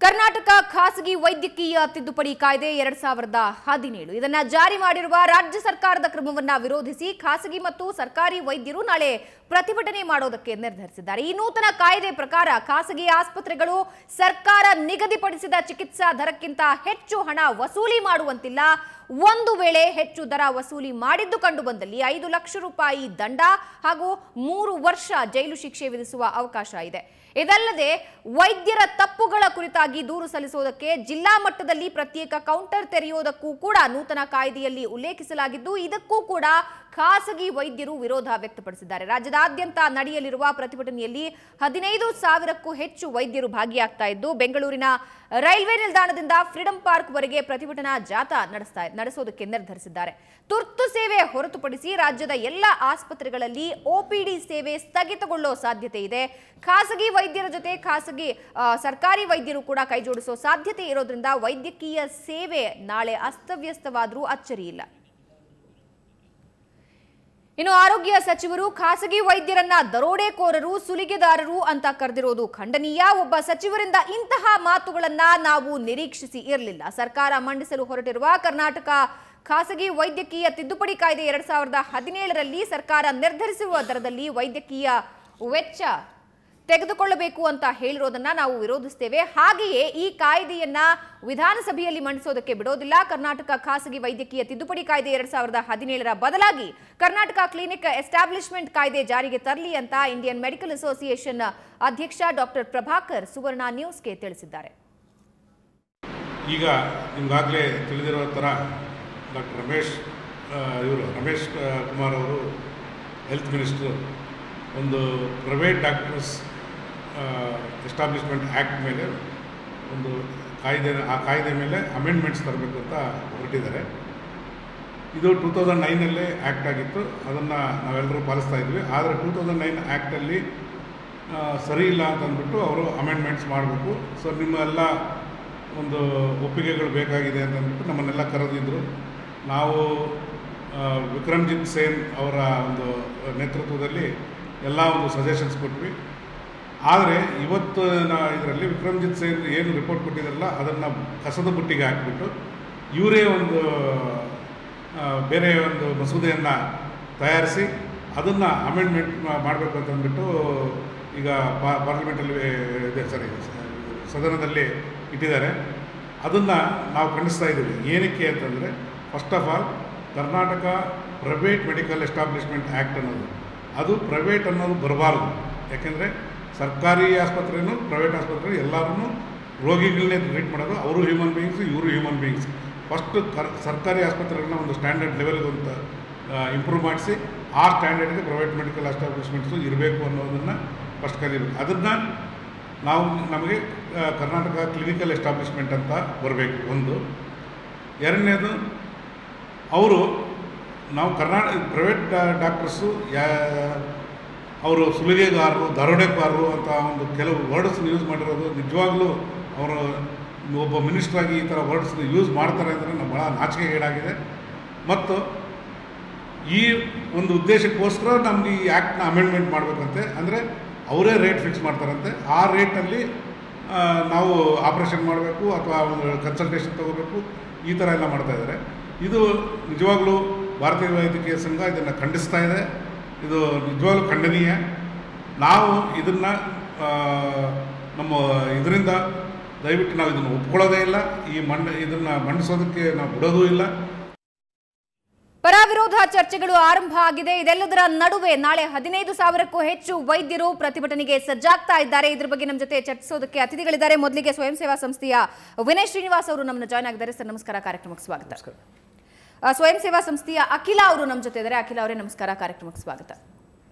ಕರ್ನಾಟಕ ಖಾಸಗಿ ವೈದ್ಯಕೀಯ ತಿದ್ದುಪಡಿ ಕಾಯ್ದೆ 2017 ಇದನ್ನ ಜಾರಿ ಮಾಡಿರುವ ರಾಜ್ಯ ಸರ್ಕಾರದ ಕ್ರಮವನ್ನ ವಿರೋಧಿಸಿ ಖಾಸಗಿ ಮತ್ತು ಸರ್ಕಾರಿ ವೈದ್ಯರು ನಾಳೆ ಪ್ರತಿಭಟನೆ ಮಾಡೋದಕ್ಕೆ ನಿರ್ಧರಿಸಿದ್ದಾರೆ। ಈ ನೂತನ ಕಾಯ್ದೆ ಪ್ರಕಾರ ಖಾಸಗಿ ಆಸ್ಪತ್ರೆಗಳು ಸರ್ಕಾರ ನಿಗದಿಪಡಿಸಿದ ಚಿಕಿತ್ಸಾ ದರಕ್ಕಿಂತ ಹೆಚ್ಚು ಹಣ ವಸೂಲಿ ಮಾಡುವಂತಿಲ್ಲ। ಒಂದು ವೇಳೆ ಹೆಚ್ಚು ದರ ವಸೂಲಿ ಮಾಡಿದ್ದು ಕಂಡು ಬಂದಲ್ಲಿ 5 ಲಕ್ಷ ರೂಪಾಯಿ ದಂಡ ಹಾಗೂ 3 ವರ್ಷ ಜೈಲು ಶಿಕ್ಷೆ ವಿಧಿಸುವ ಅವಕಾಶ ಇದೆ। ಇದಲ್ಲದೆ ವೈದ್ಯರ ತಪ್ಪುಗಳ ಕುರಿತಾಗಿ ದೂರು ಸಲ್ಲಿಸುವುದಕ್ಕೆ ಜಿಲ್ಲಾ ಮಟ್ಟದಲ್ಲಿ ಪ್ರತ್ಯೇಕ ಕೌಂಟರ್ ತೆರೆಯುವುದಕ್ಕೂ ಕೂಡ ನೂತನ ಕಾಯ್ದೆಯಲ್ಲಿ ಉಲ್ಲೇಖಿಸಲಾಗಿದ್ದು ಇದಕ್ಕೂ ಕೂಡ ಖಾಸಗಿ ವೈದ್ಯರು ವಿರೋಧ ವ್ಯಕ್ತಪಡಿಸಿದ್ದಾರೆ। ರಾಜ್ಯದಾದ್ಯಂತ ನಡೆಯಲಿರುವ ಪ್ರತಿಭಟನೆಯಲ್ಲಿ 15,000ಕ್ಕೂ ಹೆಚ್ಚು ವೈದ್ಯರು ಭಾಗಿಯಾಗ್ತಾ ಇದ್ದು ಬೆಂಗಳೂರಿನ ರೈಲ್ವೆ ನಿಲ್ದಾಣದಿಂದ ಫ್ರೀಡಂ ಪಾರ್ಕ್ ವರೆಗೆ ಪ್ರತಿಭಟನಾ ಜಾಥಾ ನಡೆಸೋದಕ್ಕೆ ನಿರ್ಧರಿಸಿದ್ದಾರೆ। ತುರ್ತು ಸೇವೆ ಹೊರತುಪಡಿಸಿ ರಾಜ್ಯದ ಎಲ್ಲ ಆಸ್ಪತ್ರೆಗಳಲ್ಲಿ ಒಪಿಡಿ ಸೇವೆ ಸ್ಥಗಿತಗೊಳ್ಳೋ ಸಾಧ್ಯತೆ ಇದೆ। ಖಾಸಗಿ ವೈದ್ಯರ ಜೊತೆ ಸರ್ಕಾರಿ ವೈದ್ಯರು ಕೂಡ ಕೈಜೋಡಿಸೋ ಸಾಧ್ಯತೆ ಇರೋದ್ರಿಂದ ವೈದ್ಯಕೀಯ ಸೇವೆ ನಾಳೆ ಅಸ್ತವ್ಯಸ್ತವಾದರೂ ಅಚ್ಚರಿ ಇಲ್ಲ। ಇನ್ನು ಆರೋಗ್ಯ ಸಚಿವರು ಖಾಸಗಿ ವೈದ್ಯರನ್ನ ದರೋಡೆಕೋರರು ಸುಲಿಗೆದಾರರು ಅಂತ ಕರೆದಿರೋದು ಖಂಡನೀಯ। ಒಬ್ಬ ಸಚಿವರಿಂದ ಇಂತಹ ಮಾತುಗಳನ್ನ ನಾವು ನಿರೀಕ್ಷಿಸಿ ಇರಲಿಲ್ಲ। ಸರ್ಕಾರ ಮಂಡಿಸಲು ಹೊರಟಿರುವ ಕರ್ನಾಟಕ ಖಾಸಗಿ ವೈದ್ಯಕೀಯ ತಿದ್ದುಪಡಿ ಕಾಯ್ದೆ 2017ರಲ್ಲಿ ಸರ್ಕಾರ ನಿರ್ಧರಿಸಿರುವ ದರದಲ್ಲಿ ವೈದ್ಯಕೀಯ ವೆಚ್ಚ ತೆಗೆದುಕೊಳ್ಳಬೇಕು ಅಂತ ಹೇಳಿರೋದನ್ನ ನಾವು ವಿರೋಧಿಸುತ್ತೇವೆ। ಹಾಗೆಯೇ ಈ ಕಾಯ್ದೆಯನ್ನ ವಿಧಾನಸಭೆಯಲ್ಲಿ ಮಂಡಿಸೋದಕ್ಕೆ ಬಿಡೋದಿಲ್ಲ। ಕರ್ನಾಟಕ ಖಾಸಗಿ ವೈದ್ಯಕೀಯ ತಿದ್ದುಪಡಿ ಕಾಯ್ದೆ 2017ರ ಬದಲಾಗಿ ಕರ್ನಾಟಕ ಕ್ಲಿನಿಕ್ ಎಸ್ಟಾಬ್ಲಿಷ್ಮೆಂಟ್ ಕಾಯ್ದೆ ಜಾರಿಗೆ ತರಲಿ ಅಂತ ಇಂಡಿಯನ್ ಮೆಡಿಕಲ್ ಅಸೋಸಿಯೇಷನ್ ಅಧ್ಯಕ್ಷ ಡಾಕ್ಟರ್ ಪ್ರಭಾಕರ್ ಸುವರ್ಣ ನ್ಯೂಸ್ಗೆ ತಿಳಿಸಿದ್ದಾರೆ। ಈಗ ನಿಮಗಾಗಲೇ ತಿಳಿದಿರುವ ಥರ ಡಾಕ್ಟರ್ ರಮೇಶ್ ಕುಮಾರ್ ಅವರು ಹೆಲ್ತ್ ಮಿನಿಸ್ಟರ್ ಒಂದು ಪ್ರೈವೇಟ್ ಡಾಕ್ಟರ್ಸ್ ಎಸ್ಟಾಬ್ಲಿಷ್ಮೆಂಟ್ ಆ್ಯಕ್ಟ್ ಮೇಲೆ ಒಂದು ಕಾಯ್ದೆ ಮೇಲೆ ಅಮೆಂಡ್ಮೆಂಟ್ಸ್ ತರಬೇಕು ಅಂತ ಹೊರಟಿದ್ದಾರೆ। ಇದು 2009ನಲ್ಲೇ ಆ್ಯಕ್ಟ್ ಆಗಿತ್ತು, ಅದನ್ನು ನಾವೆಲ್ಲರೂ ಪಾಲಿಸ್ತಾ ಇದ್ವಿ। ಆದರೆ 2009 ಆ್ಯಕ್ಟಲ್ಲಿ ಸರಿ ಇಲ್ಲ ಅಂತ ಅಂದ್ಬಿಟ್ಟು ಅವರು ಅಮೆಂಡ್ಮೆಂಟ್ಸ್ ಮಾಡಬೇಕು, ಸೊ ನಿಮ್ಮೆಲ್ಲ ಒಂದು ಒಪ್ಪಿಗೆಗಳು ಬೇಕಾಗಿದೆ ಅಂತ ಅಂದ್ಬಿಟ್ಟು ನಮ್ಮನ್ನೆಲ್ಲ ಕರೆದಿದ್ದರು। ನಾವು ವಿಕ್ರಮ್ಜಿತ್ ಸೇನ್ ಅವರ ಒಂದು ನೇತೃತ್ವದಲ್ಲಿ ಎಲ್ಲ ಒಂದು ಸಜೆಷನ್ಸ್ ಕೊಟ್ವಿ। ಆದರೆ ಇವತ್ತು ಇದರಲ್ಲಿ ವಿಕ್ರಮ್ಜಿತ್ ಸೇನ್ ಏನು ರಿಪೋರ್ಟ್ ಕೊಟ್ಟಿದ್ದಾರಲ್ಲ ಅದನ್ನು ಕಸದ ಬುಟ್ಟಿಗೆ ಹಾಕಿಬಿಟ್ಟು ಇವರೇ ಒಂದು ಬೇರೆ ಒಂದು ಮಸೂದೆಯನ್ನು ತಯಾರಿಸಿ ಅದನ್ನು ಅಮೆಂಡ್ಮೆಂಟ್ ಮಾಡಬೇಕು ಅಂತ ಅಂದ್ಬಿಟ್ಟು ಈಗ ಪಾರ್ಲಿಮೆಂಟಲ್ಲಿ ಸದನದಲ್ಲಿ ಇಟ್ಟಿದ್ದಾರೆ। ಅದನ್ನು ನಾವು ಖಂಡಿಸ್ತಾ ಇದ್ದೀವಿ। ಏನಕ್ಕೆ ಅಂತಂದರೆ first of all Karnataka private medical establishment act ಅನ್ನೋದು ಅದು ಪ್ರೈವೇಟ್ ಅನ್ನೋದು ಬರಬಾರ್ದು। ಯಾಕೆಂದರೆ ಸರ್ಕಾರಿ ಆಸ್ಪತ್ರೆಯೂ ಪ್ರೈವೇಟ್ ಆಸ್ಪತ್ರೆ ಎಲ್ಲರೂ ರೋಗಿಗಳನ್ನೇ ಟ್ರೀಟ್ ಮಾಡೋದು, ಅವರು ಹ್ಯೂಮನ್ ಬೀಯಿಂಗ್ಸ್, ಇವರು ಹ್ಯೂಮನ್ ಬೀಯಿಂಗ್ಸ್। ಫಸ್ಟು ಸರ್ಕಾರಿ ಆಸ್ಪತ್ರೆಗಳನ್ನ ಒಂದು ಸ್ಟ್ಯಾಂಡರ್ಡ್ ಲೆವೆಲ್ಗೆ ಅಂತ ಇಂಪ್ರೂವ್ ಮಾಡಿಸಿ ಆ ಸ್ಟ್ಯಾಂಡರ್ಡ್ಗೆ ಪ್ರೈವೇಟ್ ಮೆಡಿಕಲ್ ಎಸ್ಟಾಬ್ಲಿಷ್ಮೆಂಟ್ಸು ಇರಬೇಕು ಅನ್ನೋದನ್ನು ಫಸ್ಟ್ ಕಲಿಬೇಕು। ಅದನ್ನು ನಮಗೆ ಕರ್ನಾಟಕ ಕ್ಲಿನಿಕಲ್ ಎಸ್ಟಾಬ್ಲಿಷ್ಮೆಂಟ್ ಅಂತ ಬರಬೇಕು ಒಂದು। ಎರಡನೇದು ನಾವು ಪ್ರೈವೇಟ್ ಡಾಕ್ಟರ್ಸು ಅವರು ಸುಲಿಗೆಗಾರರು ದರೋಡೆಕಾರರು ಅಂತ ಒಂದು ಕೆಲವು ವರ್ಡ್ಸ್ನ ಯೂಸ್ ಮಾಡಿರೋದು ನಿಜವಾಗ್ಲೂ ಅವರು ಒಬ್ಬ ಮಿನಿಸ್ಟ್ರಾಗಿ ಈ ಥರ ವರ್ಡ್ಸ್ನ ಯೂಸ್ ಮಾಡ್ತಾರೆ ಅಂದರೆ ನಮ್ಗೆ ಭಾಳ ನಾಚಿಕೆಗೇಡಾಗಿದೆ। ಮತ್ತು ಈ ಒಂದು ಉದ್ದೇಶಕ್ಕೋಸ್ಕರ ನಮ್ಗೆ ಈ ಆ್ಯಕ್ಟ್ನ ಅಮೆಂಡ್ಮೆಂಟ್ ಮಾಡಬೇಕಂತೆ, ಅಂದರೆ ಅವರೇ ರೇಟ್ ಫಿಕ್ಸ್ ಮಾಡ್ತಾರಂತೆ, ಆ ರೇಟಲ್ಲಿ ನಾವು ಆಪ್ರೇಷನ್ ಮಾಡಬೇಕು ಅಥವಾ ಒಂದು ಕನ್ಸಲ್ಟೇಷನ್ ತೊಗೋಬೇಕು, ಈ ಥರ ಎಲ್ಲ ಮಾಡ್ತಾಯಿದ್ದಾರೆ। ಇದು ನಿಜವಾಗ್ಲೂ ಭಾರತೀಯ ವೈದ್ಯಕೀಯ ಸಂಘ ಇದನ್ನು ಖಂಡಿಸ್ತಾ ಇದೆ। ಇದು ನಿಜವಾಗ್ಲೂ ಖಂಡನೀಯ। ನಾವು ಇದನ್ನು ನಮ್ಮ ಇದರಿಂದ ದಯವಿಟ್ಟು ನಾವು ಇದನ್ನು ಒಪ್ಕೊಳ್ಳೋದೇ ಇಲ್ಲ, ಇದನ್ನು ಮಂಡಿಸೋದಕ್ಕೆ ನಾವು ಬಿಡೋದೂ ಇಲ್ಲ। ಪರ ವಿರೋಧ ಚರ್ಚೆಗಳು ಆರಂಭ ಆಗಿದೆ। ಇದೆಲ್ಲದರ ನಡುವೆ ನಾಳೆ 15,000ಕ್ಕೂ ಹೆಚ್ಚು ವೈದ್ಯರು ಪ್ರತಿಭಟನೆಗೆ ಸಜ್ಜಾಗ್ತಾ ಇದ್ದಾರೆ। ಇದ್ರ ಬಗ್ಗೆ ನಮ್ಮ ಜೊತೆ ಚರ್ಚಿಸೋದಕ್ಕೆ ಅತಿಥಿಗಳಿದ್ದಾರೆ। ಮೊದಲಿಗೆ ಸ್ವಯಂ ಸೇವಾ ಸಂಸ್ಥೆಯ ವಿನಯ್ ಶ್ರೀನಿವಾಸ್ ಅವರು ನಮ್ಮನ್ನ ಜಾಯ್ನ್ ಆಗಿದ್ದಾರೆ। ಸರ್ ನಮಸ್ಕಾರ, ಕಾರ್ಯಕ್ರಮಕ್ಕೆ ಸ್ವಾಗತ। ಸ್ವಯಂ ಸೇವಾ ಸಂಸ್ಥೆಯ ಅಖಿಲ ಅವರು ನಮ್ಮ ಜೊತೆ ಇದ್ದಾರೆ। ಅಖಿಲ ಅವರೇ ನಮಸ್ಕಾರ, ಕಾರ್ಯಕ್ರಮಕ್ಕೆ ಸ್ವಾಗತ।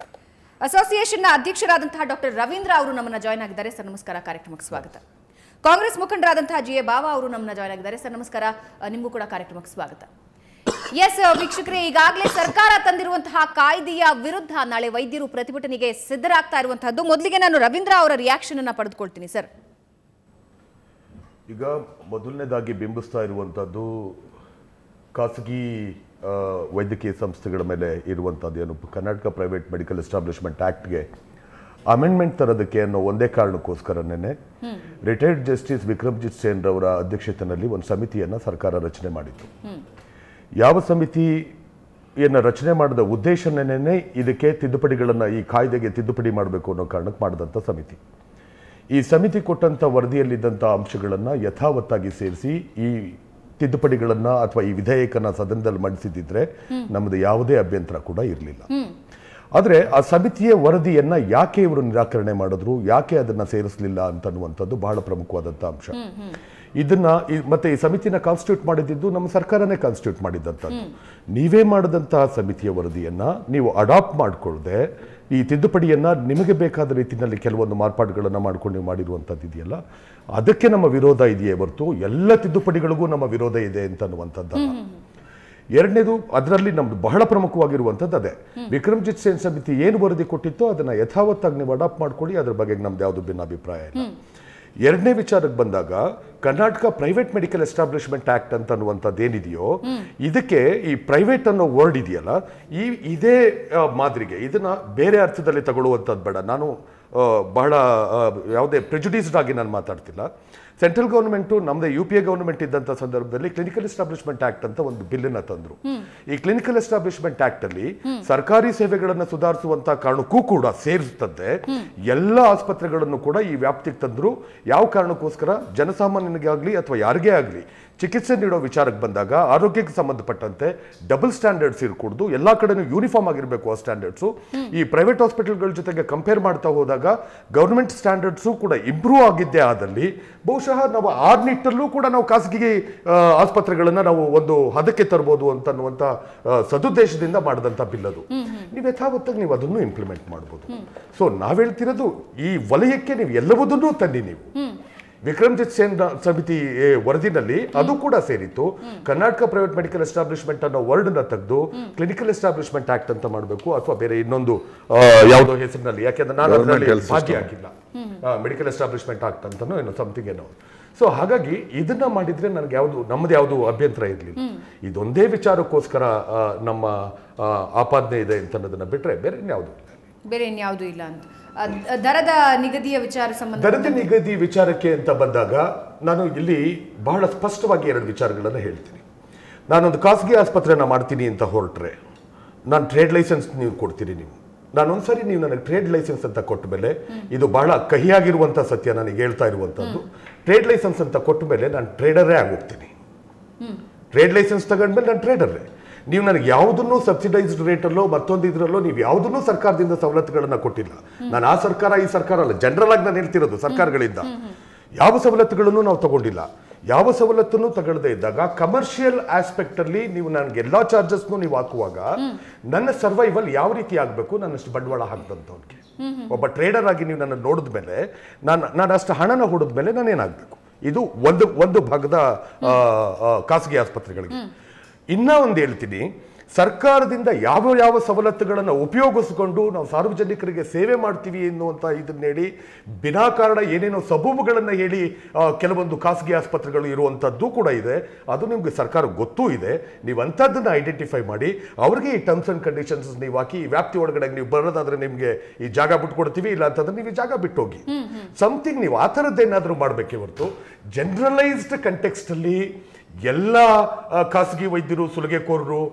ಅಸೋಸಿಯೇಷನ್ನ ಅಧ್ಯಕ್ಷರಾದಂತಹ ಡಾಕ್ಟರ್ ರವೀಂದ್ರ ಅವರು ನಮ್ಮನ್ನ ಜಾಯ್ನ್ ಆಗಿದ್ದಾರೆ। ಸರ್ ನಮಸ್ಕಾರ, ಕಾರ್ಯಕ್ರಮಕ್ಕೆ ಸ್ವಾಗತ। ಕಾಂಗ್ರೆಸ್ ಮುಖಂಡರಾದಂತಹ ಜಿ ಎ ಬಾವಾ ಅವರು ನಮ್ಮನ್ನ ಜಾಯ್ನ್ ಆಗಿದ್ದಾರೆ। ಸರ್ ನಮಸ್ಕಾರ, ನಿಮಗೂ ಕೂಡ ಕಾರ್ಯಕ್ರಮಕ್ಕೆ ಸ್ವಾಗತ। ಎಸ್ ವೀಕ್ಷಕರೇ, ಈಗಾಗಲೇ ಸರ್ಕಾರ ತಂದಿರುವಂತಹ ಕಾಯ್ದೆಯ ವಿರುದ್ಧ ನಾಳೆ ವೈದ್ಯರು ಪ್ರತಿಭಟನೆಗೆ ಸಿದ್ಧರಾಗ್ತಾ ಇರುವಂತಹದ್ದು। ಮೊದಲಿಗೆ ನಾನು ರವೀಂದ್ರ ಅವರ ರಿಯಾಕ್ಷನ್ ಅನ್ನ ಪಡೆದುಕೊಳ್ತೀನಿ ಸರ್। ಈಗ ಮೊದಲನೇದಾಗಿ ಬಿಂಬಿಸ್ತಾ ಇರುವಂತದ್ದು ಖಾಸಗಿ ವೈದ್ಯಕೀಯ ಸಂಸ್ಥೆಗಳ ಮೇಲೆ ಇರುವಂಥದ್ದು ಏನು ಕರ್ನಾಟಕ ಪ್ರೈವೇಟ್ ಮೆಡಿಕಲ್ ಎಸ್ಟಾಬ್ಲಿಷ್ಮೆಂಟ್ ಆ್ಯಕ್ಟ್ಗೆ ಅಮೆಂಡ್ಮೆಂಟ್ ತರೋದಕ್ಕೆ ಅನ್ನೋ ಒಂದೇ ಕಾರಣಕ್ಕೋಸ್ಕರನೇ ರಿಟೈರ್ಡ್ ಜಸ್ಟಿಸ್ ವಿಕ್ರಮ್ಜಿತ್ ಸೇನ್ ರವರ ಅಧ್ಯಕ್ಷತೆಯಲ್ಲಿ ಒಂದು ಸಮಿತಿಯನ್ನು ಸರ್ಕಾರ ರಚನೆ ಮಾಡಿತ್ತು. ಯಾವ ಸಮಿತಿಯನ್ನು ರಚನೆ ಮಾಡಿದ ಉದ್ದೇಶನೇ ಇದಕ್ಕೆ ತಿದ್ದುಪಡಿಗಳನ್ನು, ಈ ಕಾಯ್ದೆಗೆ ತಿದ್ದುಪಡಿ ಮಾಡಬೇಕು ಅನ್ನೋ ಕಾರಣಕ್ಕೆ ಮಾಡಿದಂಥ ಸಮಿತಿ. ಈ ಸಮಿತಿ ಕೊಟ್ಟಂಥ ವರದಿಯಲ್ಲಿದ್ದಂಥ ಅಂಶಗಳನ್ನು ಯಥಾವತ್ತಾಗಿ ಸೇರಿಸಿ ಈ ತಿದ್ದುಪಡಿಗಳನ್ನು ಅಥವಾ ಈ ವಿಧೇಯಕನ ಸದನದಲ್ಲಿ ಮಂಡಿಸಿದ್ದಿದ್ರೆ ನಮ್ಮದು ಯಾವುದೇ ಅಭ್ಯಂತರ ಕೂಡ ಇರಲಿಲ್ಲ. ಆದರೆ ಆ ಸಮಿತಿಯ ವರದಿಯನ್ನು ಯಾಕೆ ಇವರು ನಿರಾಕರಣೆ ಮಾಡಿದ್ರು, ಯಾಕೆ ಅದನ್ನು ಸೇರಿಸಲಿಲ್ಲ ಅಂತನ್ನುವಂಥದ್ದು ಬಹಳ ಪ್ರಮುಖವಾದಂಥ ಅಂಶ. ಇದನ್ನ ಮತ್ತೆ ಈ ಸಮಿತಿನ ಕಾನ್ಸ್ಟಿಟ್ಯೂಟ್ ಮಾಡಿದ್ದು ನಮ್ಮ ಸರ್ಕಾರನೇ ಕಾನ್ಸ್ಟಿಟ್ಯೂಟ್ ಮಾಡಿದ್ದಂಥದ್ದು. ನೀವೇ ಮಾಡಿದಂತಹ ಸಮಿತಿಯ ವರದಿಯನ್ನು ನೀವು ಅಡಾಪ್ಟ್ ಮಾಡಿಕೊಳ್ಳದೆ ಈ ತಿದ್ದುಪಡಿಯನ್ನು ನಿಮಗೆ ಬೇಕಾದ ರೀತಿಯಲ್ಲಿ ಕೆಲವೊಂದು ಮಾರ್ಪಾಡುಗಳನ್ನು ಮಾಡ್ಕೊಂಡು ನೀವು ಮಾಡಿರುವಂಥದ್ದು ಇದೆಯಲ್ಲ, ಅದಕ್ಕೆ ನಮ್ಮ ವಿರೋಧ ಇದೆಯೇ ಹೊರತು ಎಲ್ಲ ತಿದ್ದುಪಡಿಗಳಿಗೂ ನಮ್ಮ ವಿರೋಧ ಇದೆ ಅಂತನ್ನುವಂಥದ್ದಲ್ಲ. ಎರಡನೇದು, ಅದರಲ್ಲಿ ನಮ್ದು ಬಹಳ ಪ್ರಮುಖವಾಗಿರುವಂಥದ್ದು ಅದೇ, ವಿಕ್ರಮ್ಜಿತ್ ಸೇನ್ ಸಮಿತಿ ಏನು ವರದಿ ಕೊಟ್ಟಿತ್ತೋ ಅದನ್ನು ಯಥಾವತ್ತಾಗಿ ನೀವು ಅಡಾಪ್ಟ್ ಮಾಡ್ಕೊಳ್ಳಿ, ಅದ್ರ ಬಗ್ಗೆ ನಮ್ದು ಯಾವುದು ಭಿನ್ನಾಭಿಪ್ರಾಯ ಇಲ್ಲ. ಎರಡನೇ ವಿಚಾರಕ್ಕೆ ಬಂದಾಗ Karnataka private medical establishment act ಅಂತ ಅನ್ನುವಂಥದ್ದು ಏನಿದೆಯೋ, ಇದಕ್ಕೆ ಈ ಪ್ರೈವೇಟ್ ಅನ್ನೋ ವರ್ಡ್ ಇದೆಯಲ್ಲ, ಇದೇ ಮಾದರಿಗೆ ಇದನ್ನ ಬೇರೆ ಅರ್ಥದಲ್ಲಿ ತಗೊಳ್ಳುವಂಥದ್ದು ಬೇಡ. ನಾನು ಬಹಳ ಯಾವುದೇ ಪ್ರೆಜುಡಿಸ್ಡ್ ಆಗಿ ನಾನು ಮಾತಾಡ್ತಿಲ್ಲ. ಸೆಂಟ್ರಲ್ ಗೌರ್ಮೆಂಟು ನಮ್ಮದೇ UPA ಗೌರ್ಮೆಂಟ್ ಇದ್ದಂಥ ಸಂದರ್ಭದಲ್ಲಿ ಕ್ಲಿನಿಕಲ್ ಎಸ್ಟಾಬ್ಲಿಷ್ಮೆಂಟ್ ಆಕ್ಟ್ ಅಂತ ಒಂದು ಬಿಲ್ಲನ್ನು ತಂದರು. ಈ ಕ್ಲಿನಿಕಲ್ ಎಸ್ಟಾಬ್ಲಿಷ್ಮೆಂಟ್ ಆಕ್ಟ್ ಅಲ್ಲಿ ಸರ್ಕಾರಿ ಸೇವೆಗಳನ್ನು ಸುಧಾರಿಸುವಂತ ಕಾರಣಕ್ಕೂ ಕೂಡ ಸೇರಿಸುತ್ತದೆ ಎಲ್ಲ ಆಸ್ಪತ್ರೆಗಳನ್ನು ಕೂಡ ಈ ವ್ಯಾಪ್ತಿಗೆ ತಂದರು. ಯಾವ ಕಾರಣಕ್ಕೋಸ್ಕರ? ಜನಸಾಮಾನ್ಯನಿಗೆ ಆಗಲಿ ಅಥವಾ ಯಾರಿಗೇ ಆಗಲಿ ಚಿಕಿತ್ಸೆ ನೀಡೋ ವಿಚಾರಕ್ಕೆ ಬಂದಾಗ ಆರೋಗ್ಯಕ್ಕೆ ಸಂಬಂಧಪಟ್ಟಂತೆ ಡಬಲ್ ಸ್ಟ್ಯಾಂಡರ್ಡ್ಸ್ ಇರಕೂಡದು, ಎಲ್ಲ ಕಡೆನೂ ಯೂನಿಫಾರ್ಮ್ ಆಗಿರಬೇಕು ಆ ಸ್ಟ್ಯಾಂಡರ್ಡ್ಸು. ಈ ಪ್ರೈವೇಟ್ ಹಾಸ್ಪಿಟಲ್ಗಳ ಜೊತೆಗೆ ಕಂಪೇರ್ ಮಾಡ್ತಾ ಹೋದಾಗ ಗೌರ್ಮೆಂಟ್ ಸ್ಟ್ಯಾಂಡರ್ಡ್ಸು ಕೂಡ ಇಂಪ್ರೂವ್ ಆಗಿದ್ದೇ ಆದಲ್ಲಿ ಬಹುಶಃ ನಾವು ಆ ನಿಟ್ಟಲ್ಲೂ ಕೂಡ ನಾವು ಖಾಸಗಿ ಆಸ್ಪತ್ರೆಗಳನ್ನು ನಾವು ಒಂದು ಹದಕ್ಕೆ ತರಬಹುದು ಅಂತನ್ನುವಂಥ ಸದುದ್ದೇಶದಿಂದ ಮಾಡಿದಂಥ ಬಿಲ್ ಅದು. ನೀವು ಯಥಾವತ್ತಾಗಿ ನೀವು ಅದನ್ನು ಇಂಪ್ಲಿಮೆಂಟ್ ಮಾಡ್ಬೋದು. ಸೊ ನಾವು ಹೇಳ್ತಿರೋದು, ಈ ವಲಯಕ್ಕೆ ನೀವು ಎಲ್ಲವುದನ್ನೂ ತನ್ನಿ. ನೀವು ವಿಕ್ರಮ್ಜಿತ್ ಸೇನ್ ಸಮಿತಿ ವರದಿನಲ್ಲಿ ಅದು ಕೂಡ ಸೇರಿತ್ತು. ಕರ್ನಾಟಕ ಪ್ರೈವೇಟ್ ಮೆಡಿಕಲ್ ಎಸ್ಟಾಬ್ಲಿಷ್ಮೆಂಟ್ ಅನ್ನೋ ವರ್ಡ್ ನ ತೆಗೆದು ಕ್ಲಿನಿಕಲ್ ಎಸ್ಟಾಬ್ಲಿಷ್ಮೆಂಟ್ ಆಕ್ಟ್ ಅಂತ ಮಾಡಬೇಕು, ಅಥವಾ ಬೇರೆ ಇನ್ನೊಂದು ಯಾವುದೋ ಹೆಸರಿನಲ್ಲಿ, ಯಾಕೆಂದ್ರೆ ನಾನು ಭಾಗ್ಯ ಹಾಕಿಲ್ಲ, ಮೆಡಿಕಲ್ ಎಸ್ಟಾಬ್ಲಿಷ್ಮೆಂಟ್ ಆಕ್ಟ್ ಅಂತಾನೋ ಏನೋ ಸಮಥಿಂಗ್ ಏನೋ. ಸೊ ಹಾಗಾಗಿ ಇದನ್ನ ಮಾಡಿದ್ರೆ ನನಗೆ ನಮ್ಮದು ಯಾವುದು ಅಭ್ಯಂತರ ಇರಲಿಲ್ಲ. ಇದೊಂದೇ ವಿಚಾರಕ್ಕೋಸ್ಕರ ನಮ್ಮ ಆಪಾದನೆ ಇದೆ ಅಂತ ಅನ್ನೋದನ್ನ ಬಿಟ್ರೆ ಬೇರೆ ಇನ್ಯಾವುದೂ ಇಲ್ಲ ಅಂತ. ದರದ ನಿಗದಿಯ ವಿಚಾರ ಸಂಬಂಧ, ದರದ ನಿಗದಿ ವಿಚಾರಕ್ಕೆ ಅಂತ ಬಂದಾಗ ನಾನು ಇಲ್ಲಿ ಬಹಳ ಸ್ಪಷ್ಟವಾಗಿ ಎರಡು ವಿಚಾರಗಳನ್ನು ಹೇಳ್ತೀನಿ. ನಾನೊಂದು ಖಾಸಗಿ ಆಸ್ಪತ್ರೆನ ಮಾಡ್ತೀನಿ ಅಂತ ಹೊರಟ್ರೆ ನಾನು ಟ್ರೇಡ್ ಲೈಸೆನ್ಸ್ ನೀವು ಕೊಡ್ತೀರಿ. ನಾನೊಂದ್ಸರಿ ನೀವು ನನಗೆ ಟ್ರೇಡ್ ಲೈಸೆನ್ಸ್ ಅಂತ ಕೊಟ್ಟ ಮೇಲೆ, ಇದು ಬಹಳ ಕಹಿಯಾಗಿರುವಂಥ ಸತ್ಯ ನನಗೆ ಹೇಳ್ತಾ ಇರುವಂಥದ್ದು, ಟ್ರೇಡ್ ಲೈಸೆನ್ಸ್ ಅಂತ ಕೊಟ್ಟ ಮೇಲೆ ನಾನು ಟ್ರೇಡರೇ ಆಗೋಗ್ತೀನಿ. ಟ್ರೇಡ್ ಲೈಸೆನ್ಸ್ ತಗೊಂಡ್ಮೇಲೆ ನಾನು ಟ್ರೇಡರೇ. ನೀವು ನನಗೆ ಯಾವುದನ್ನು ಸಬ್ಸಿಡೈಸ್ಡ್ ರೇಟಲ್ಲೋ ಮತ್ತೊಂದು ಇದರಲ್ಲೋ ನೀವು ಯಾವುದನ್ನು ಸರ್ಕಾರದಿಂದ ಸವಲತ್ತುಗಳನ್ನು ಕೊಟ್ಟಿಲ್ಲ. ನಾನು ಆ ಸರ್ಕಾರ ಈ ಸರ್ಕಾರ ಅಲ್ಲ, ಜನರಲ್ ಆಗಿ ನಾನು ಹೇಳ್ತಿರೋದು, ಸರ್ಕಾರಗಳಿಂದ ಯಾವ ಸವಲತ್ತುಗಳನ್ನು ನಾವು ತಗೊಂಡಿಲ್ಲ. ಯಾವ ಸವಲತ್ತನ್ನು ತಗೊಳ್ಳದೇ ಇದ್ದಾಗ ಕಮರ್ಷಿಯಲ್ ಆಸ್ಪೆಕ್ಟ್ ಅಲ್ಲಿ ನೀವು ನನಗೆ ಎಲ್ಲಾ ಚಾರ್ಜಸ್ನು ನೀವು ಹಾಕುವಾಗ ನನ್ನ ಸರ್ವೈವಲ್ ಯಾವ ರೀತಿ ಆಗಬೇಕು, ನನ್ನಷ್ಟು ಬಂಡವಾಳ ಹಾಕಿದಂಥವ್ರಿಗೆ. ಒಬ್ಬ ಟ್ರೇಡರ್ ಆಗಿ ನೀವು ನನ್ನ ನೋಡಿದ ಮೇಲೆ, ನಾನು ಅಷ್ಟು ಹಣನ ಹೊಡೆದ ಮೇಲೆ ನಾನೇನಾಗಬೇಕು? ಇದು ಒಂದು ಭಾಗದ ಖಾಸಗಿ ಆಸ್ಪತ್ರೆಗಳಿಗೆ. ಇನ್ನ ಒಂದು ಹೇಳ್ತೀನಿ, ಸರ್ಕಾರದಿಂದ ಯಾವ ಸವಲತ್ತುಗಳನ್ನು ಉಪಯೋಗಿಸಿಕೊಂಡು ನಾವು ಸಾರ್ವಜನಿಕರಿಗೆ ಸೇವೆ ಮಾಡ್ತೀವಿ ಎನ್ನುವಂಥ ಇದನ್ನ ಹೇಳಿ ವಿನಾಕಾರಣ ಏನೇನೋ ಸಬೂಬುಗಳನ್ನು ಹೇಳಿ ಕೆಲವೊಂದು ಖಾಸಗಿ ಆಸ್ಪತ್ರೆಗಳು ಇರುವಂಥದ್ದು ಕೂಡ ಇದೆ. ಅದು ನಿಮಗೆ ಸರ್ಕಾರ ಗೊತ್ತೂ ಇದೆ. ನೀವು ಅಂಥದ್ದನ್ನು ಐಡೆಂಟಿಫೈ ಮಾಡಿ ಅವ್ರಿಗೆ ಈ ಟರ್ಮ್ಸ್ ಆ್ಯಂಡ್ ಕಂಡೀಷನ್ಸ್ ನೀವು ಹಾಕಿ, ಈ ವ್ಯಾಪ್ತಿ ಒಳಗಡೆ ನೀವು ಬರೋದಾದ್ರೆ ನಿಮಗೆ ಈ ಜಾಗ ಬಿಟ್ಕೊಡ್ತೀವಿ, ಇಲ್ಲ ಅಂತಂದ್ರೆ ನೀವು ಈ ಜಾಗ ಬಿಟ್ಟೋಗಿ ಸಮಥಿಂಗ್ ನೀವು ಆ ಥರದ್ದೇನಾದರೂ ಮಾಡಬೇಕೇ ಹೊರತು ಜನರಲೈಸ್ಡ್ ಕಂಟೆಕ್ಸ್ಟಲ್ಲಿ ಎಲ್ಲ ಖಾಸಗಿ ವೈದ್ಯರು ಸುಲಿಗೆಕೋರರು,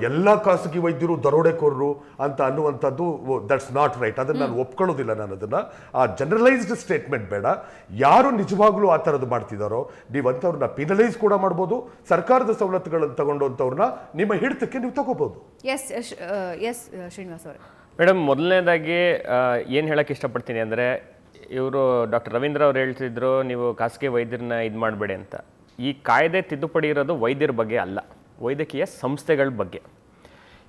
ಎಲ್ಲ ಖಾಸಗಿ ವೈದ್ಯರು ದರೋಡೆಕೋರರು ಅಂತ ಅನ್ನುವಂಥದ್ದು ದಟ್ಸ್ ನಾಟ್ ರೈಟ್. ಅದನ್ನು ನಾನು ಒಪ್ಕೊಳ್ಳೋದಿಲ್ಲ. ನಾನು ಅದನ್ನು ಆ ಜನರಲೈಸ್ಡ್ ಸ್ಟೇಟ್ಮೆಂಟ್ ಬೇಡ. ಯಾರು ನಿಜವಾಗ್ಲೂ ಆ ಥರದ್ದು ಮಾಡ್ತಿದ್ದಾರೋ ನೀವು ಅಂಥವ್ರನ್ನ ಪೀನಲೈಸ್ ಕೂಡ ಮಾಡ್ಬೋದು. ಸರ್ಕಾರದ ಸವಲತ್ತುಗಳನ್ನು ತಗೊಂಡಂಥವ್ರನ್ನ ನಿಮ್ಮ ಹಿಡಿತಕ್ಕೆ ನೀವು ತಗೋಬಹುದು. ಎಸ್ ಶ್ರೀನಿವಾಸ್ ಅವರೇ. ಮೇಡಮ್, ಮೊದಲನೇದಾಗಿ ಏನು ಹೇಳಕ್ಕೆ ಇಷ್ಟಪಡ್ತೀನಿ ಅಂದರೆ, ಇವರು ಡಾಕ್ಟರ್ ರವೀಂದ್ರ ಅವ್ರು ಹೇಳ್ತಿದ್ರು ನೀವು ಖಾಸಗಿ ವೈದ್ಯರನ್ನ ಇದು ಮಾಡಬೇಡಿ ಅಂತ. ಈ ಕಾಯ್ದೆ ತಿದ್ದುಪಡಿ ಇರೋದು ವೈದ್ಯರ ಬಗ್ಗೆ ಅಲ್ಲ, ವೈದ್ಯಕೀಯ ಸಂಸ್ಥೆಗಳ ಬಗ್ಗೆ.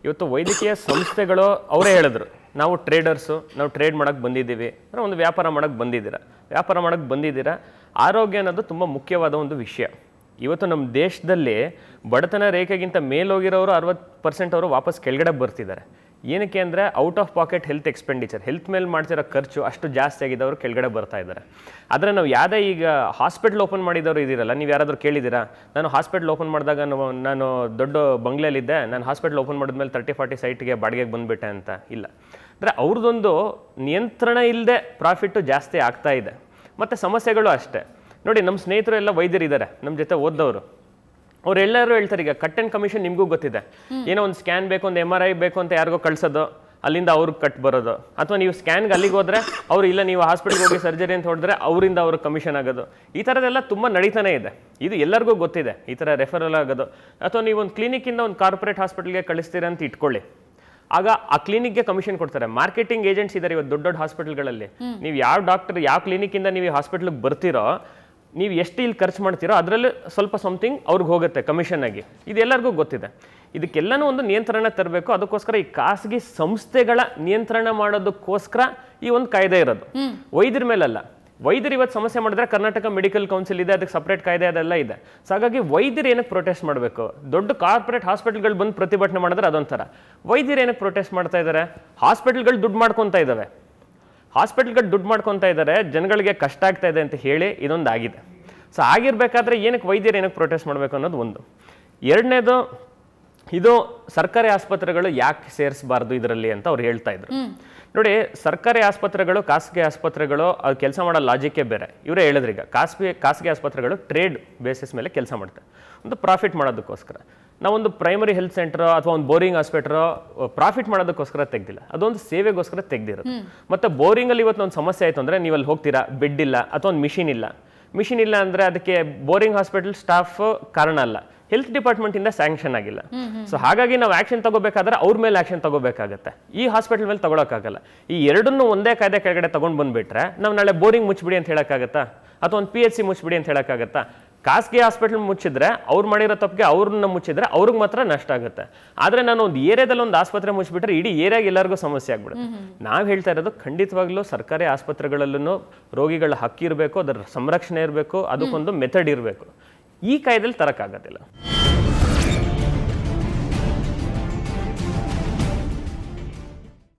ಇವತ್ತು ವೈದ್ಯಕೀಯ ಸಂಸ್ಥೆಗಳು ಅವರೇ ಹೇಳಿದ್ರು, ನಾವು ಟ್ರೇಡರ್ಸು, ನಾವು ಟ್ರೇಡ್ ಮಾಡೋಕ್ಕೆ ಬಂದಿದ್ದೀವಿ ಅಂದರೆ ಒಂದು ವ್ಯಾಪಾರ ಮಾಡೋಕ್ಕೆ ಬಂದಿದ್ದೀರಾ. ಆರೋಗ್ಯ ಅನ್ನೋದು ತುಂಬ ಮುಖ್ಯವಾದ ಒಂದು ವಿಷಯ. ಇವತ್ತು ನಮ್ಮ ದೇಶದಲ್ಲಿ ಬಡತನ ರೇಖೆಗಿಂತ ಮೇಲೋಗಿರೋರು 60% ಅವರು ವಾಪಸ್ ಕೆಳಗಡೆ ಬರ್ತಿದ್ದಾರೆ. ಏನಕ್ಕೆ ಅಂದರೆ out of packet health expenditure, health ಮೇಲೆ ಮಾಡ್ತಿರೋ ಖರ್ಚು ಅಷ್ಟು ಜಾಸ್ತಿ ಆಗಿದ್ದವರು ಕೆಳಗಡೆ ಬರ್ತಾ ಇದ್ದಾರೆ. ಆದರೆ ನಾವು ಯಾವುದೇ ಈಗ ಹಾಸ್ಪಿಟ್ಲ್ ಓಪನ್ ಮಾಡಿದವರು ಇದ್ದೀರಲ್ಲ, ನೀವು ಯಾರಾದರೂ ಕೇಳಿದ್ದೀರಾ ನಾನು ಹಾಸ್ಪಿಟ್ಲ್ ಓಪನ್ ಮಾಡಿದಾಗ ನಾನು ದೊಡ್ಡ ಬಂಗ್ಲೆಯಲ್ಲಿದ್ದೆ, ನಾನು ಹಾಸ್ಪಿಟ್ಲ್ ಓಪನ್ ಮಾಡಿದ್ಮೇಲೆ 30-40 ಸೈಟ್ಗೆ ಬಾಡಿಗೆಗೆ ಬಂದುಬಿಟ್ಟೆ ಅಂತ? ಇಲ್ಲ. ಅಂದರೆ ಅವ್ರದ್ದೊಂದು ನಿಯಂತ್ರಣ ಇಲ್ಲದೆ ಪ್ರಾಫಿಟ್ಟು ಜಾಸ್ತಿ ಆಗ್ತಾ ಇದೆ. ಮತ್ತು ಸಮಸ್ಯೆಗಳು ಅಷ್ಟೇ. ನೋಡಿ, ನಮ್ಮ ಸ್ನೇಹಿತರು ಎಲ್ಲ ವೈದ್ಯರಿದ್ದಾರೆ, ನಮ್ಮ ಜೊತೆ ಓದ್ದವರು, ಅವರೆಲ್ಲರೂ ಹೇಳ್ತಾರೆ ಈಗ ಕಟ್ ಆ್ಯಂಡ್ ಕಮಿಷನ್ ನಿಮಗೂ ಗೊತ್ತಿದೆ. ಏನೋ ಒಂದು ಸ್ಕ್ಯಾನ್ ಬೇಕು, ಒಂದು MRI ಬೇಕು ಅಂತ ಯಾರಿಗೋ ಕಳ್ಸೋದು, ಅಲ್ಲಿಂದ ಅವ್ರಿಗೆ ಕಟ್ ಬರೋದು. ಅಥವಾ ನೀವು ಸ್ಕ್ಯಾನ್ಗೆ ಅಲ್ಲಿಗೆ ಹೋದರೆ ಅವರು ಇಲ್ಲ ನೀವು ಹಾಸ್ಪಿಟ್ಲ್ಗೆ ಹೋಗಿ ಸರ್ಜರಿ ಅಂತ ಹೊಡೆದ್ರೆ ಅವರಿಂದ ಅವ್ರಿಗೆ ಕಮಿಷನ್ ಆಗೋದು. ಈ ಥರದ್ದೆಲ್ಲ ತುಂಬ ನಡೀತಾನೆ ಇದೆ. ಇದು ಎಲ್ಲರಿಗೂ ಗೊತ್ತಿದೆ, ಈ ಥರ ರೆಫರಲ್ ಆಗೋದು. ಅಥವಾ ನೀವು ಒಂದು ಕ್ಲಿನಿಕ್ಕಿಂದ ಒಂದು ಕಾರ್ಪೊರೇಟ್ ಹಾಸ್ಪಿಟಲ್ಗೆ ಕಳಿಸ್ತೀರ ಅಂತ ಇಟ್ಕೊಳ್ಳಿ, ಆಗ ಆ ಕ್ಲಿನಿಕ್ಗೆ ಕಮಿಷನ್ ಕೊಡ್ತಾರೆ. ಮಾರ್ಕೆಟಿಂಗ್ ಏಜೆಂಟ್ಸ್ ಇದ್ದಾರೆ ಇವತ್ತು ದೊಡ್ಡ ದೊಡ್ಡ ಹಾಸ್ಪಿಟಲ್ಗಳಲ್ಲಿ. ನೀವು ಯಾವ ಡಾಕ್ಟರ್ ಯಾವ ಕ್ಲಿನಿಕ್ಕಿಂದ ನೀವು ಹಾಸ್ಪಿಟ್ಲಿಗೆ ಬರ್ತೀರೋ, ನೀವು ಎಷ್ಟು ಇಲ್ಲಿ ಖರ್ಚು ಮಾಡ್ತೀರೋ ಅದರಲ್ಲಿ ಸ್ವಲ್ಪ ಸಮಥಿಂಗ್ ಅವ್ರಿಗೆ ಹೋಗುತ್ತೆ ಕಮಿಷನ್ ಆಗಿ. ಇದು ಎಲ್ಲರಿಗೂ ಗೊತ್ತಿದೆ. ಇದಕ್ಕೆಲ್ಲನೂ ಒಂದು ನಿಯಂತ್ರಣ ತರಬೇಕು. ಅದಕ್ಕೋಸ್ಕರ ಈ ಖಾಸಗಿ ಸಂಸ್ಥೆಗಳ ನಿಯಂತ್ರಣ ಮಾಡೋದಕ್ಕೋಸ್ಕರ ಈ ಒಂದು ಕಾಯ್ದೆ ಇರೋದು, ವೈದ್ಯರ ಮೇಲಲ್ಲ. ವೈದ್ಯರು ಇವತ್ತು ಸಮಸ್ಯೆ ಮಾಡಿದ್ರೆ ಕರ್ನಾಟಕ ಮೆಡಿಕಲ್ ಕೌನ್ಸಿಲ್ ಇದೆ, ಅದಕ್ಕೆ ಸಪ್ರೇಟ್ ಕಾಯ್ದೆ ಅದೆಲ್ಲ ಇದೆ. ಸೊ ಹಾಗಾಗಿ ವೈದ್ಯರು ಏನಕ್ಕೆ ಪ್ರೊಟೆಸ್ಟ್ ಮಾಡಬೇಕು? ದೊಡ್ಡ ಕಾರ್ಪೊರೇಟ್ ಹಾಸ್ಪಿಟಲ್ಗಳು ಬಂದು ಪ್ರತಿಭಟನೆ ಮಾಡಿದ್ರೆ ಅದೊಂಥರ. ವೈದ್ಯರು ಏನಕ್ಕೆ ಪ್ರೊಟೆಸ್ಟ್ ಮಾಡ್ತಾ ಇದ್ದಾರೆ? ಹಾಸ್ಪಿಟಲ್ಗಳು ದುಡ್ಡು ಮಾಡ್ಕೊತಾ ಇದ್ದಾವೆ, ಹಾಸ್ಪಿಟಲ್ಗಳು ದುಡ್ಡು ಮಾಡ್ಕೊತಾ ಇದ್ದಾರೆ, ಜನಗಳಿಗೆ ಕಷ್ಟ ಆಗ್ತಾ ಇದೆ ಅಂತ ಹೇಳಿ ಇದೊಂದು ಆಗಿದೆ. ಸೊ ಆಗಿರ್ಬೇಕಾದ್ರೆ ಏನಕ್ಕೆ ವೈದ್ಯರು ಏನಕ್ಕೆ ಪ್ರೊಟೆಸ್ಟ್ ಮಾಡಬೇಕು ಅನ್ನೋದು ಒಂದು. ಎರಡನೇದು, ಇದು ಸರ್ಕಾರಿ ಆಸ್ಪತ್ರೆಗಳು ಯಾಕೆ ಸೇರಿಸಬಾರ್ದು ಇದರಲ್ಲಿ ಅಂತ ಅವ್ರು ಹೇಳ್ತಾ ಇದ್ರು. ನೋಡಿ, ಸರ್ಕಾರಿ ಆಸ್ಪತ್ರೆಗಳು ಖಾಸಗಿ ಆಸ್ಪತ್ರೆಗಳು ಅದು ಕೆಲಸ ಮಾಡೋ ಲಾಜಿಕ್ಕೇ ಬೇರೆ. ಇವರೇ ಹೇಳಿದ್ರು, ಈಗ ಖಾಸಗಿ ಆಸ್ಪತ್ರೆಗಳು ಟ್ರೇಡ್ ಬೇಸಿಸ್ ಮೇಲೆ ಕೆಲಸ ಮಾಡ್ತಾರೆ, ಒಂದು ಪ್ರಾಫಿಟ್ ಮಾಡೋದಕ್ಕೋಸ್ಕರ. ನಾವೊಂದು ಪ್ರೈಮರಿ ಹೆಲ್ತ್ ಸೆಂಟರ್ ಅಥವಾ ಒಂದು ಬೋರಿಂಗ್ ಹಾಸ್ಪಿಟಲ್ ಪ್ರಾಫಿಟ್ ಮಾಡೋದಕ್ಕೋಸ್ಕರ ತೆಗ್ದಿಲ್ಲ, ಅದೊಂದು ಸೇವೆಗೋಸ್ಕರ ತೆಗ್ದಿರೋದು. ಮತ್ತೆ ಬೋರಿಂಗಲ್ಲಿ ಇವತ್ತು ಒಂದು ಸಮಸ್ಯೆ ಆಯಿತು ಅಂದರೆ ನೀವು ಅಲ್ಲಿ ಹೋಗ್ತೀರಾ, ಬೆಡ್ ಇಲ್ಲ ಅಥವಾ ಒಂದು ಮಿಷಿನ್ ಇಲ್ಲ ಅಂದರೆ ಅದಕ್ಕೆ ಬೋರಿಂಗ್ ಹಾಸ್ಪಿಟಲ್ ಸ್ಟಾಫ್ ಕಾರಣ ಅಲ್ಲ, ಹೆಲ್ತ್ ಡಿಪಾರ್ಟ್ಮೆಂಟಿಂದ ಸ್ಯಾಂಕ್ಷನ್ ಆಗಿಲ್ಲ. ಸೊ ಹಾಗಾಗಿ ನಾವು ಆಕ್ಷನ್ ತಗೋಬೇಕಾದ್ರೆ ಅವ್ರ ಮೇಲೆ ಆಕ್ಷನ್ ತಗೋಬೇಕಾಗತ್ತೆ, ಈ ಹಾಸ್ಪಿಟಲ್ ಮೇಲೆ ತಗೊಳಕ್ಕಾಗಲ್ಲ. ಈ ಎರಡನ್ನೂ ಒಂದೇ ಕಾಯ್ದೆ ಕೆಳಗಡೆ ತಗೊಂಡು ಬಂದ್ಬಿಟ್ರೆ ನಾವು ನಾಳೆ ಬೋರಿಂಗ್ ಮುಚ್ಚಿಬಿಡಿ ಅಂತ ಹೇಳೋಕ್ಕಾಗತ್ತಾ? ಅಥವಾ ಒಂದು PHC ಮುಚ್ಚಿಬಿಡಿ ಅಂತ ಹೇಳೋಕ್ಕಾಗತ್ತಾ? ಖಾಸಗಿ ಹಾಸ್ಪಿಟಲ್ ಮುಚ್ಚಿದ್ರೆ, ಅವ್ರು ಮಾಡಿರೋ ತಪ್ಪಿಗೆ ಅವ್ರನ್ನ ಮುಚ್ಚಿದ್ರೆ ಅವ್ರಿಗೆ ಮಾತ್ರ ನಷ್ಟ ಆಗುತ್ತೆ. ಆದರೆ ನಾನು ಒಂದು ಏರಿಯಾದಲ್ಲಿ ಒಂದು ಆಸ್ಪತ್ರೆ ಮುಚ್ಚಿಬಿಟ್ರೆ ಇಡೀ ಏರಿಯಾಗೆ ಎಲ್ಲರಿಗೂ ಸಮಸ್ಯೆ ಆಗ್ಬಿಡುತ್ತೆ. ನಾವು ಹೇಳ್ತಾ ಇರೋದು ಖಂಡಿತವಾಗ್ಲೂ ಸರ್ಕಾರಿ ಆಸ್ಪತ್ರೆಗಳಲ್ಲೂ ರೋಗಿಗಳ ಹಕ್ಕಿರಬೇಕು, ಅದರ ಸಂರಕ್ಷಣೆ ಇರಬೇಕು, ಅದಕ್ಕೊಂದು ಮೆಥಡ್ ಇರಬೇಕು. ಈ ಕಾಯ್ದೆಯಲ್ಲಿ ತರಕ್ಕಾಗತ್ತಿಲ್ಲ.